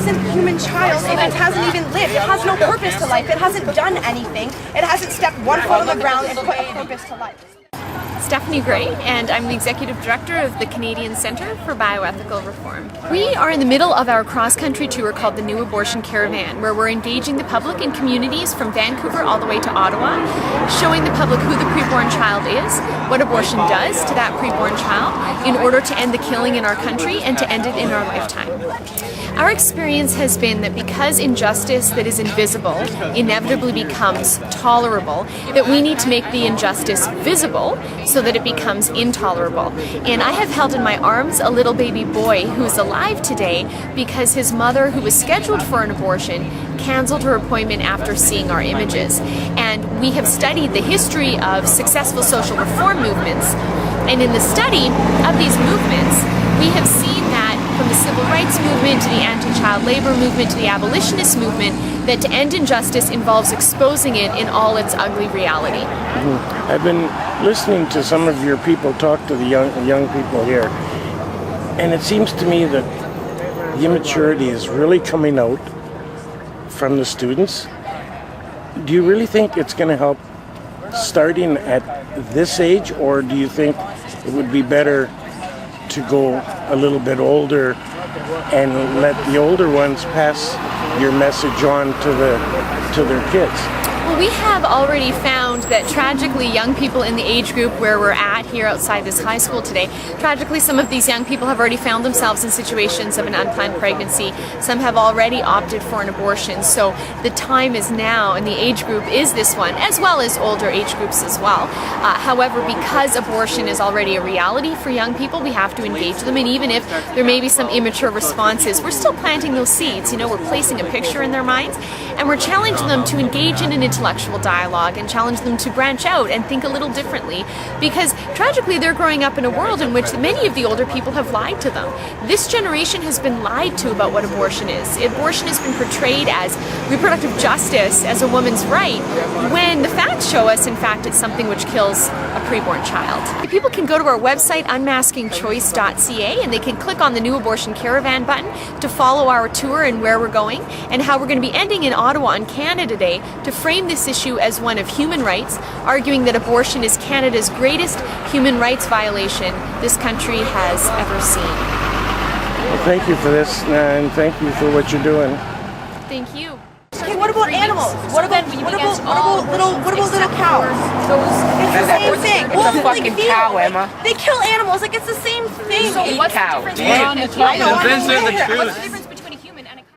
innocent human child that hasn't even lived. It has no purpose to life. It hasn't done anything. It hasn't stepped one foot on the ground and put a purpose to life. Stephanie Gray, and I'm the Executive Director of the Canadian Centre for Bioethical Reform. We are in the middle of our cross-country tour called the New Abortion Caravan, where we're engaging the public in communities from Vancouver all the way to Ottawa, showing the public who the preborn child is, what abortion does to that preborn child, in order to end the killing in our country and to end it in our lifetime. Our experience has been that because injustice that is invisible inevitably becomes tolerable, that we need to make the injustice visible so that it becomes intolerable. And I have held in my arms a little baby boy who's alive today because his mother, who was scheduled for an abortion, canceled her appointment after seeing our images. And we have studied the history of successful social reform movements. And in the study of these movements, we have seen that from the civil rights movement to the anti-child labor movement to the abolitionist movement, that to end injustice involves exposing it in all its ugly reality. I've been listening to some of your people talk to the young people here, and it seems to me that the immaturity is really coming out from the students. Do you really think it's going to help starting at this age, or do you think it would be better to go a little bit older and let the older ones pass your message on to their kids? Well, we have already found that tragically young people in the age group where we're at here outside this high school today, tragically some of these young people have already found themselves in situations of an unplanned pregnancy. Some have already opted for an abortion. So the time is now, and the age group is this one, as well as older age groups as well. However, because abortion is already a reality for young people, we have to engage them. And even if there may be some immature responses, we're still planting those seeds. You know, we're placing a picture in their minds, and we're challenging them to engage in an intellectual dialogue and challenge them to branch out and think a little differently, because tragically they're growing up in a world in which many of the older people have lied to them. This generation has been lied to about what abortion is. Abortion has been portrayed as reproductive justice, as a woman's right, when the facts show us, in fact, it's something which kills a preborn child. People can go to our website, unmaskingchoice.ca, and they can click on the New Abortion Caravan button to follow our tour and where we're going and how we're going to be ending in Ottawa on Canada Day to frame this issue as one of human rights, arguing that abortion is Canada's greatest human rights violation this country has ever seen. Well, thank you for this, and thank you for what you're doing. Thank you. Okay, what about animals? What about little cows? It's the same thing. It's a fucking cow, Emma. They kill animals, like it's the same thing. So what's the difference? I know. Convince her the truth.